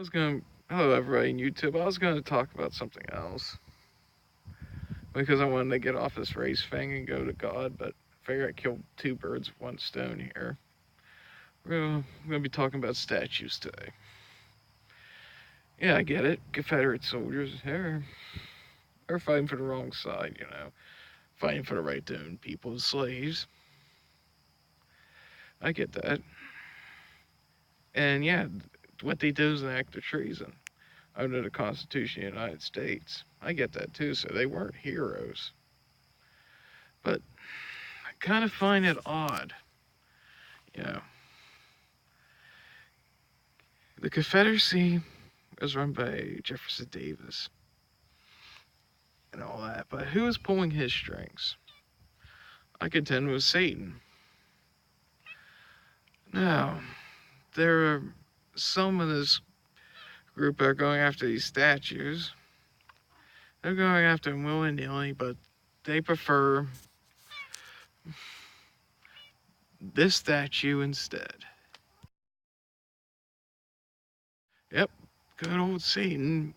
Hello everybody on YouTube. I was gonna talk about something else because I wanted to get off this race thing and go to God, but I figure I killed two birds with one stone here. We're gonna be talking about statues today. Yeah, I get it. Confederate soldiers, they're fighting for the wrong side, fighting for the right to own people as slaves. I get that. And yeah, what they did was an act of treason under the Constitution of the United States. I get that too, so they weren't heroes. But I kind of find it odd. You know, the Confederacy was run by Jefferson Davis and all that, but who was pulling his strings? I contend it was Satan. Now, there are some of this group that are going after these statues. They're going after them willy-nilly, but they prefer this statue instead. Yep, good old Satan.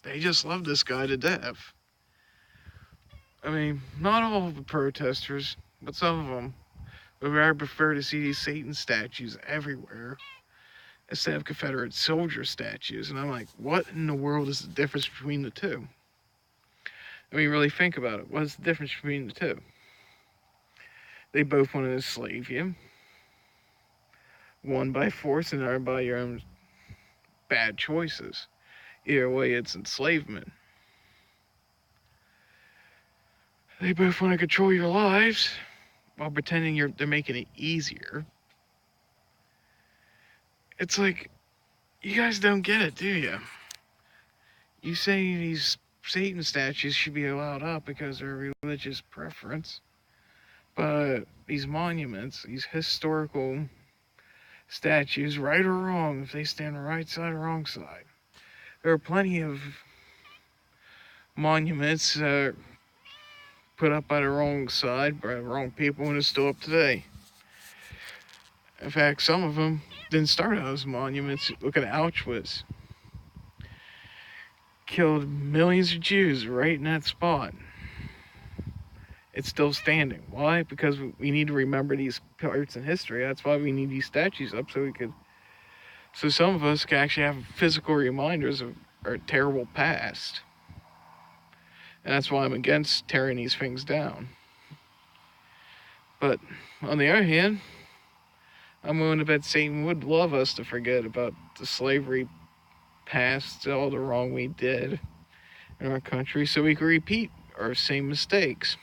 They just love this guy to death. I mean, not all of the protesters, but some of them would rather prefer to see these Satan statues everywhere instead of Confederate soldier statues. And I'm like, what in the world is the difference between the two? I mean, really think about it. What's the difference between the two? They both want to enslave you, one by force and the other by your own bad choices. Either way, it's enslavement. They both want to control your lives while pretending they're making it easier. It's like, you guys don't get it, do you? You say these Satan statues should be allowed up because they're a religious preference. But these monuments, these historical statues, right or wrong, if they stand on the right side or wrong side, there are plenty of monuments put up by the wrong side, by the wrong people, and it's still up today. In fact, some of them didn't start out as monuments. Look at Auschwitz. Killed millions of Jews right in that spot. It's still standing. Why? Because we need to remember these parts in history. That's why we need these statues up so some of us can actually have physical reminders of our terrible past. And that's why I'm against tearing these things down. But on the other hand, I'm willing to bet Satan would love us to forget about the slavery past, all the wrong we did in our country, so we can repeat our same mistakes.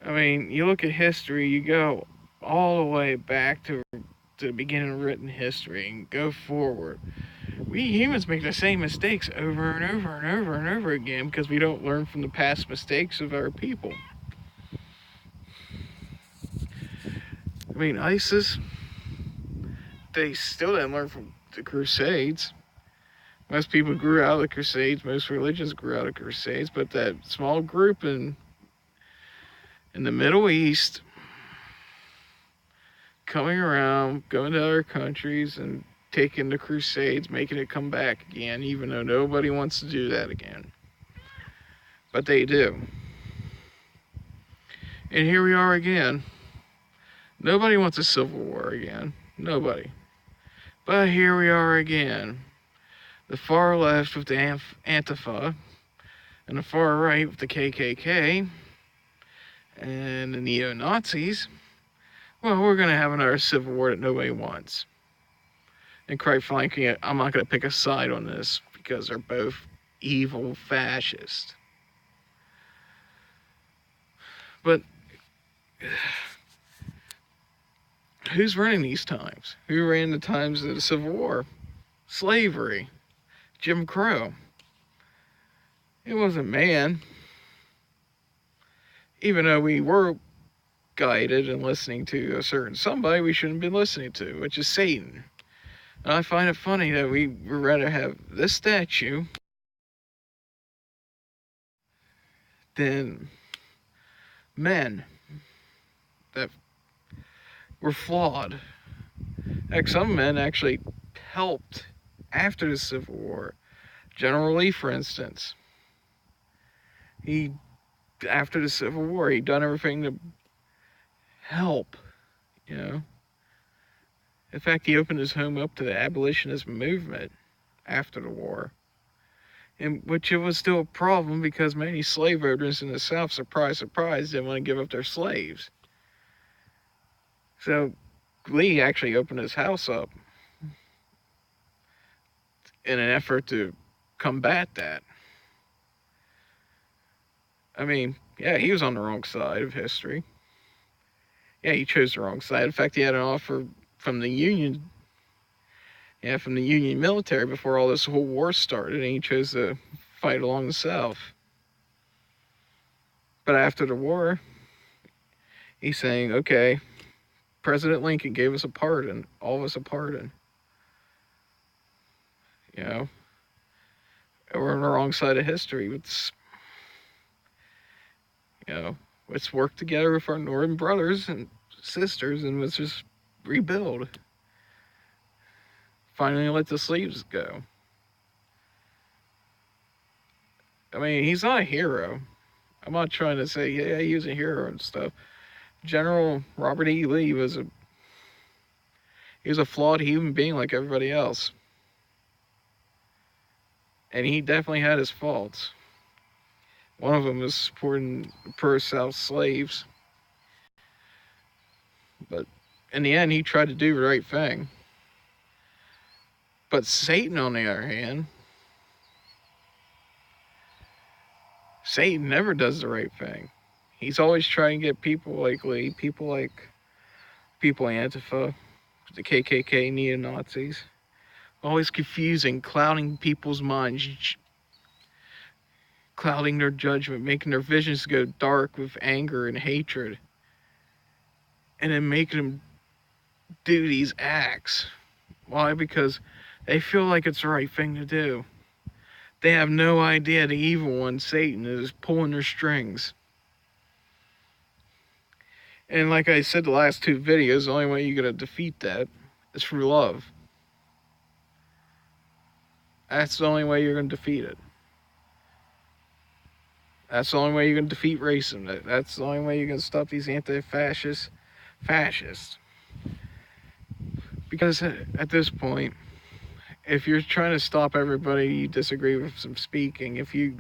I mean, you look at history, you go all the way back to the beginning of written history and go forward. We humans make the same mistakes over and over and over and over again because we don't learn from the past mistakes of our people. I mean, ISIS, they still didn't learn from the Crusades. Most people grew out of the Crusades, most religions grew out of Crusades, but that small group in the Middle East coming around, going to other countries and taking the Crusades, making it come back again, even though nobody wants to do that again. But they do. And here we are again. Nobody wants a civil war again. Nobody. But here we are again. The far left with the Antifa, and the far right with the KKK, and the neo-Nazis. Well, we're going to have another civil war that nobody wants. And quite frankly, I'm not going to pick a side on this because they're both evil fascists. But who's running these times? Who ran the times of the Civil War? Slavery. Jim Crow. It wasn't man. Even though we were guided and listening to a certain somebody we shouldn't be listening to, which is Satan. And I find it funny that we would rather have this statue than men that were flawed Heck, some men actually helped after the Civil War. General Lee, for instance, he after the Civil War, he done everything to help. You know, in fact, he opened his home up to the abolitionist movement after the war, in which it was still a problem because many slave owners in the South, surprise, surprise, didn't want to give up their slaves. So Lee actually opened his house up in an effort to combat that. I mean, yeah, he was on the wrong side of history. Yeah, he chose the wrong side. In fact, he had an offer from the Union, yeah, from the Union military before all this whole war started, and he chose to fight along the South. But after the war, he's saying, okay, President Lincoln gave us a pardon, all of us a pardon. You know, we're on the wrong side of history. Let's work together with our Northern brothers and sisters, and let's just rebuild. Finally, let the slaves go. I mean, he's not a hero. I'm not trying to say, yeah, he was a hero and stuff. General Robert E. Lee he was a flawed human being like everybody else, and he definitely had his faults. One of them was supporting pro-South slaves, but in the end, he tried to do the right thing. But Satan, on the other hand, Satan never does the right thing. He's always trying to get people like Lee, people Antifa, the KKK, neo-Nazis, always confusing, clouding people's minds, clouding their judgment, making their visions go dark with anger and hatred, and then making them do these acts. Why? Because they feel like it's the right thing to do. They have no idea the evil one, Satan, is pulling their strings. And like I said the last two videos, the only way you're going to defeat that is through love. That's the only way you're going to defeat it. That's the only way you're going to defeat racism. That's the only way you're going to stop these anti-fascists. Because at this point, if you're trying to stop everybody you disagree with from speaking, if you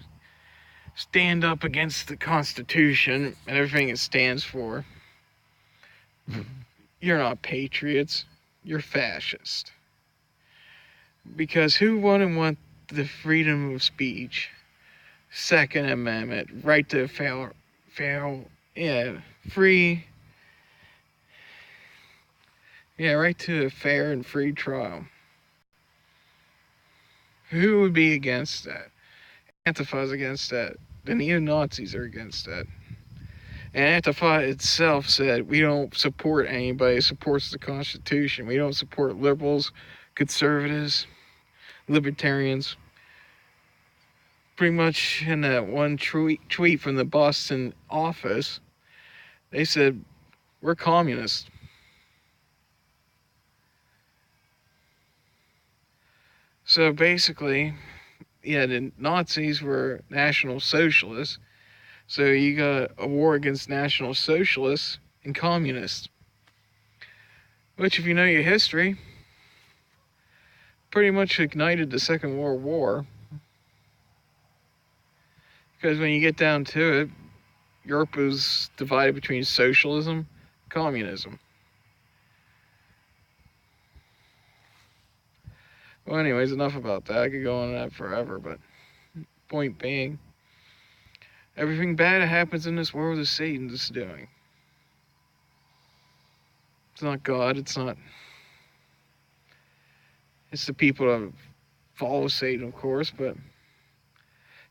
stand up against the Constitution and everything it stands for, you're not patriots, you're fascist. Because who wouldn't want the freedom of speech, Second Amendment, right to right to a fair and free trial? Who would be against that? Antifa's against that. The neo-Nazis are against that. And Antifa itself said, we don't support anybody who supports the Constitution. We don't support liberals, conservatives, libertarians. Pretty much in that one tweet from the Boston office, they said, we're communists. So basically, yeah, the Nazis were National Socialists. So you got a war against National Socialists and Communists. Which, if you know your history, pretty much ignited the Second World War. Because when you get down to it, Europe was divided between socialism and communism. Well, anyways, enough about that. I could go on that forever, but point being, everything bad that happens in this world is Satan's doing. It's not God, it's the people that follow Satan, of course, but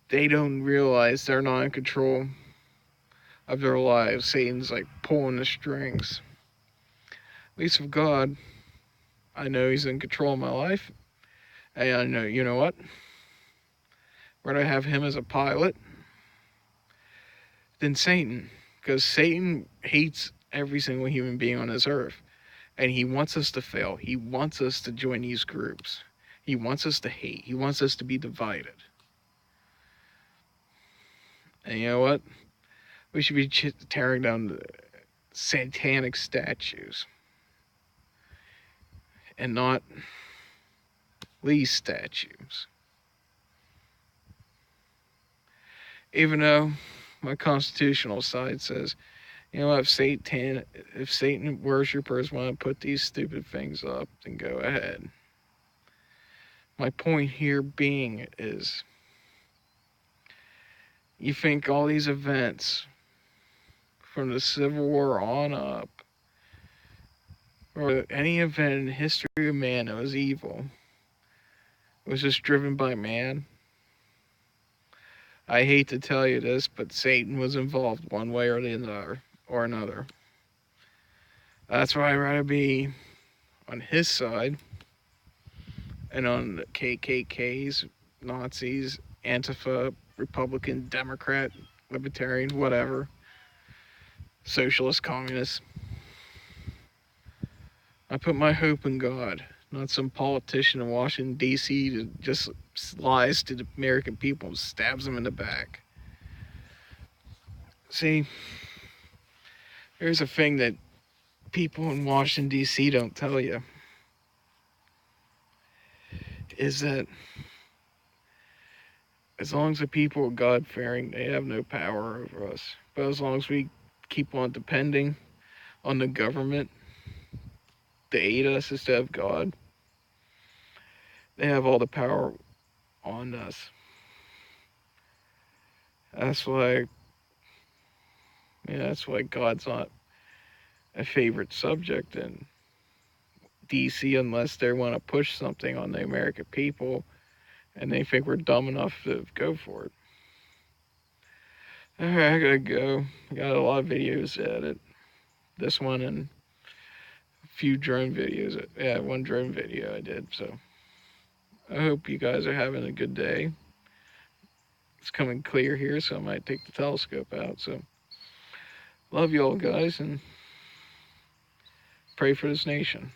they don't realize they're not in control of their lives. Satan's like pulling the strings. At least with God, I know he's in control of my life. And I know, you know what? Rather have him as a pilot than Satan. Because Satan hates every single human being on this earth. And he wants us to fail. He wants us to join these groups. He wants us to hate. He wants us to be divided. And you know what? We should be tearing down the satanic statues and not Lee's statues. Even though my constitutional side says, you know, if Satan worshippers want to put these stupid things up, then go ahead. My point here being is, you think all these events from the Civil War on up, or any event in the history of man that was evil, was just driven by man? I hate to tell you this, but Satan was involved one way or another. That's why I'd rather be on his side and on the KKKs, Nazis, Antifa, Republican, Democrat, Libertarian, whatever, Socialist, Communist. I put my hope in God, not some politician in Washington, D.C. that just lies to the American people and stabs them in the back. See, here's a thing that people in Washington, D.C. don't tell you, is that as long as the people are God-fearing, they have no power over us. But as long as we keep on depending on the government to aid us instead of God, they have all the power on us. That's why, that's why God's not a favorite subject in DC unless they want to push something on the American people and they think we're dumb enough to go for it. Alright, I gotta go. I got a lot of videos to edit. This one and a few drone videos. Yeah, one drone video I did. So I hope you guys are having a good day. It's coming clear here, so I might take the telescope out. So love you all, guys, and pray for this nation.